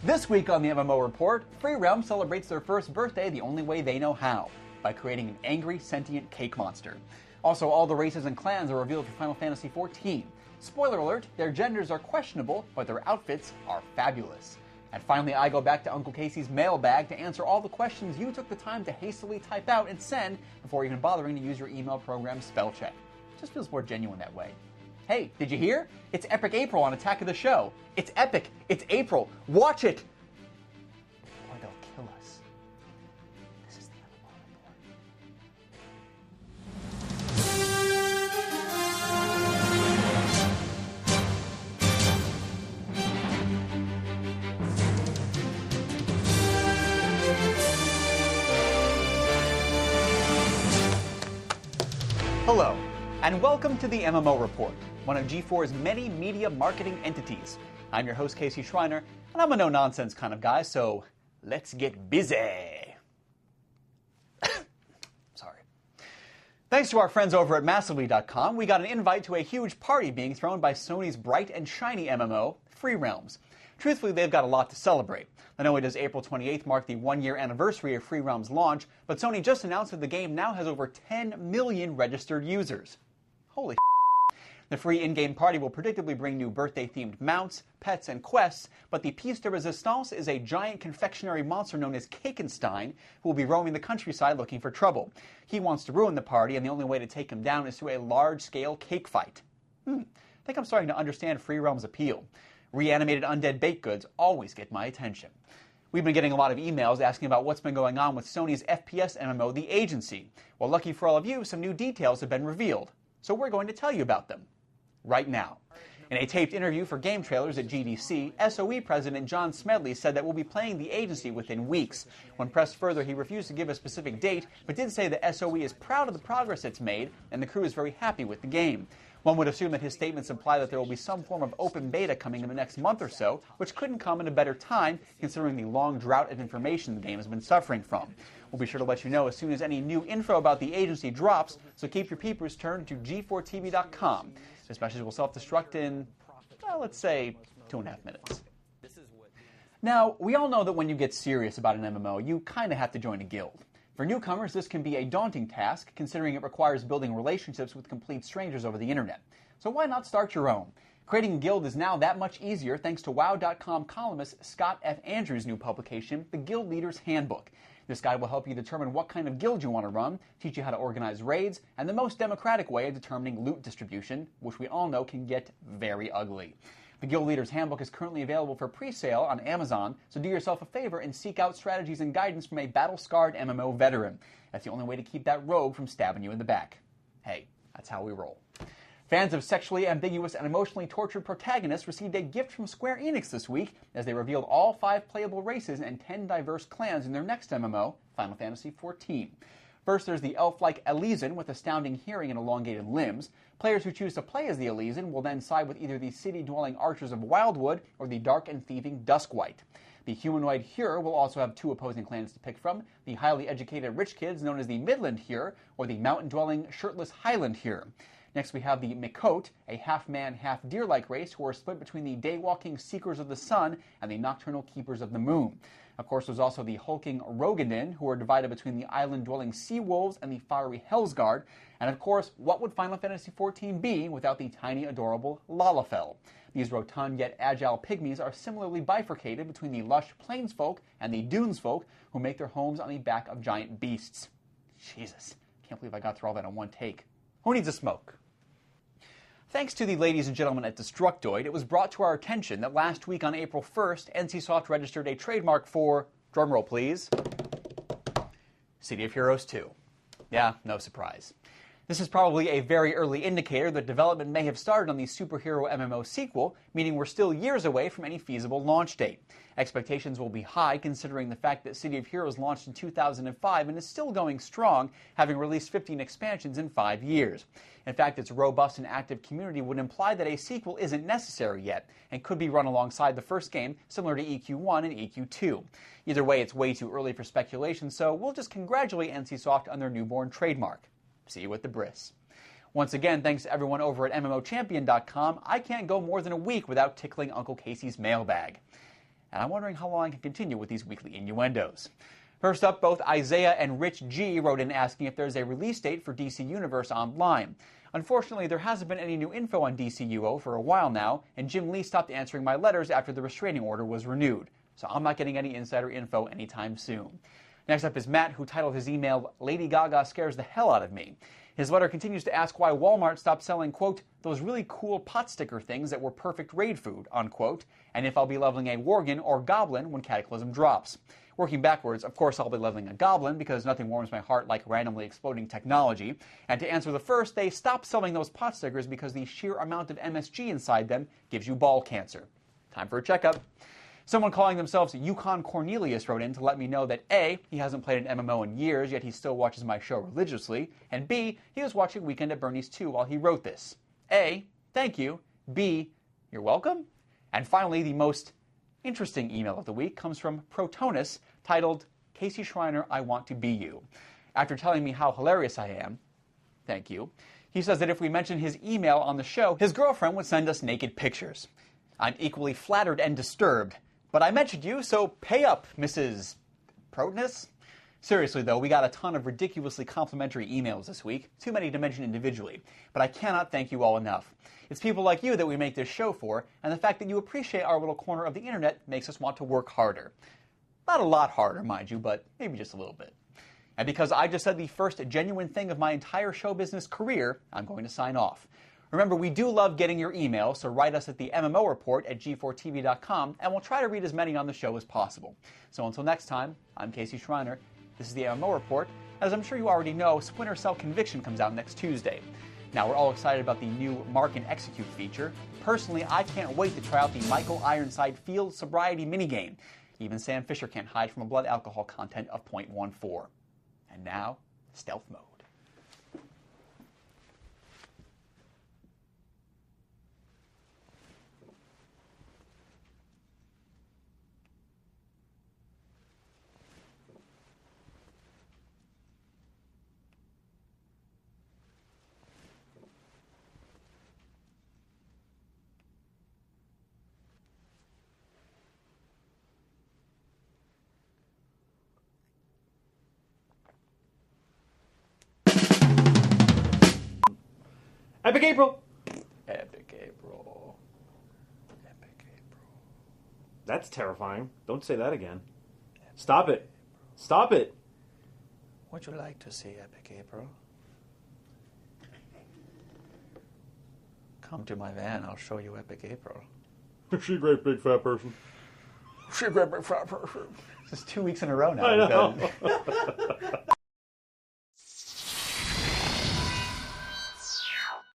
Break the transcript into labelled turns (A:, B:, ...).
A: This week on the MMO Report, Free Realm celebrates their first birthday the only way they know how, by creating an angry, sentient cake monster. Also, all the races and clans are revealed for Final Fantasy XIV. Spoiler alert, their genders are questionable, but their outfits are fabulous. And finally, I go back to Uncle Casey's mailbag to answer all the questions you took the time to hastily type out and send before even bothering to use your email program spellcheck. Just feels more genuine that way. Hey, did you hear? It's Epic April on Attack of the Show. It's epic. It's April. Watch it! Or they'll kill us. This is the MMO Report. Hello, and welcome to the MMO Report, one of G4's many media marketing entities. I'm your host, Casey Schreiner, and I'm a no-nonsense kind of guy, so let's get busy. Sorry. Thanks to our friends over at Massively.com, we got an invite to a huge party being thrown by Sony's bright and shiny MMO, Free Realms. Truthfully, they've got a lot to celebrate. Not only does April 28th mark the one-year anniversary of Free Realms' launch, but Sony just announced that the game now has over 10 million registered users. Holy The free in-game party will predictably bring new birthday-themed mounts, pets, and quests, but the piece de resistance is a giant confectionery monster known as Cakenstein, who will be roaming the countryside looking for trouble. He wants to ruin the party, and the only way to take him down is through a large-scale cake fight. I think I'm starting to understand Free Realm's appeal. Reanimated undead baked goods always get my attention. We've been getting a lot of emails asking about what's been going on with Sony's FPS MMO, The Agency. Well, lucky for all of you, some new details have been revealed. So we're going to tell you about them right now. In a taped interview for Game Trailers at GDC, SOE President John Smedley said that we'll be playing The Agency within weeks. When pressed further, he refused to give a specific date, but did say that SOE is proud of the progress it's made, and the crew is very happy with the game. One would assume that his statements imply that there will be some form of open beta coming in the next month or so, which couldn't come at a better time, considering the long drought of information the game has been suffering from. We'll be sure to let you know as soon as any new info about The Agency drops, so keep your peepers turned to G4TV.com. This message will self-destruct in, well, let's say, 2.5 minutes. Now, we all know that when you get serious about an MMO, you kind of have to join a guild. For newcomers, this can be a daunting task, considering it requires building relationships with complete strangers over the internet. So why not start your own? Creating a guild is now that much easier thanks to WoW.com columnist Scott F. Andrews' new publication, The Guild Leader's Handbook. This guide will help you determine what kind of guild you want to run, teach you how to organize raids, and the most democratic way of determining loot distribution, which we all know can get very ugly. The Guild Leader's Handbook is currently available for pre-sale on Amazon, so do yourself a favor and seek out strategies and guidance from a battle-scarred MMO veteran. That's the only way to keep that rogue from stabbing you in the back. Hey, that's how we roll. Fans of sexually ambiguous and emotionally tortured protagonists received a gift from Square Enix this week as they revealed all 5 playable races and 10 diverse clans in their next MMO, Final Fantasy XIV. First, there's the elf-like Elysian with astounding hearing and elongated limbs. Players who choose to play as the Elysian will then side with either the city-dwelling archers of Wildwood or the dark and thieving Duskwite. The humanoid Hyur will also have 2 opposing clans to pick from, the highly educated rich kids known as the Midland Hyur or the mountain-dwelling shirtless Highland Hyur. Next, we have the Mikote, a half-man, half-deer-like race who are split between the day-walking Seekers of the Sun and the Nocturnal Keepers of the Moon. Of course, there's also the hulking Rogadin, who are divided between the island-dwelling Sea Wolves and the fiery Hellsguard. And of course, what would Final Fantasy XIV be without the tiny, adorable Lalafell? These rotund yet agile pygmies are similarly bifurcated between the lush Plainsfolk and the Dunesfolk, who make their homes on the back of giant beasts. Jesus, can't believe I got through all that in one take. Who needs a smoke? Thanks to the ladies and gentlemen at Destructoid, it was brought to our attention that last week on April 1st, NCSoft registered a trademark for, drumroll please, City of Heroes 2. Yeah, no surprise. This is probably a very early indicator that development may have started on the superhero MMO sequel, meaning we're still years away from any feasible launch date. Expectations will be high considering the fact that City of Heroes launched in 2005 and is still going strong, having released 15 expansions in 5 years. In fact, its robust and active community would imply that a sequel isn't necessary yet, and could be run alongside the first game, similar to EQ1 and EQ2. Either way, it's way too early for speculation, so we'll just congratulate NCSoft on their newborn trademark. See you at the bris. Once again, thanks to everyone over at MMOchampion.com, I can't go more than a week without tickling Uncle Casey's mailbag. and I'm wondering how long I can continue with these weekly innuendos. First up, both Isaiah and Rich G wrote in asking if there's a release date for DC Universe Online. Unfortunately, there hasn't been any new info on DCUO for a while now, and Jim Lee stopped answering my letters after the restraining order was renewed, so I'm not getting any insider info anytime soon. Next up is Matt, who titled his email, "Lady Gaga Scares the Hell Out of Me." His letter continues to ask why Walmart stopped selling, quote, "those really cool pot sticker things that were perfect raid food," unquote, and if I'll be leveling a Worgen or Goblin when Cataclysm drops. Working backwards, of course I'll be leveling a Goblin because nothing warms my heart like randomly exploding technology. And to answer the first, they stopped selling those pot stickers because the sheer amount of MSG inside them gives you ball cancer. Time for a checkup. Someone calling themselves Yukon Cornelius wrote in to let me know that A, he hasn't played an MMO in years, yet he still watches my show religiously, and B, he was watching Weekend at Bernie's 2 while he wrote this. A, thank you. B, you're welcome. And finally, the most interesting email of the week comes from Protonus, titled, "Casey Schreiner, I Want to Be You." After telling me how hilarious I am, thank you, he says that if we mention his email on the show, his girlfriend would send us naked pictures. I'm equally flattered and disturbed, but I mentioned you, so pay up, Mrs. Protonus. Seriously, though, we got a ton of ridiculously complimentary emails this week, too many to mention individually, but I cannot thank you all enough. It's people like you that we make this show for, and the fact that you appreciate our little corner of the internet makes us want to work harder. Not a lot harder, mind you, but maybe just a little bit. And because I just said the first genuine thing of my entire show business career, I'm going to sign off. Remember, we do love getting your email, so write us at the MMO report at g4tv.com, and we'll try to read as many on the show as possible. So until next time, I'm Casey Schreiner. This is the MMO report. As I'm sure you already know, Splinter Cell Conviction comes out next Tuesday. Now, we're all excited about the new Mark and Execute feature. Personally, I can't wait to try out the Michael Ironside Field Sobriety minigame. Even Sam Fisher can't hide from a blood alcohol content of 0.14. And now, stealth mode.
B: Epic April!
A: Epic April. Epic April.
B: That's terrifying. Don't say that again. Stop it. Stop it.
A: Would you like to see Epic April? Come to my van, I'll show you Epic April.
B: She a great big fat person.
A: She a great big fat person. This is 2 weeks in a row now.
B: I know.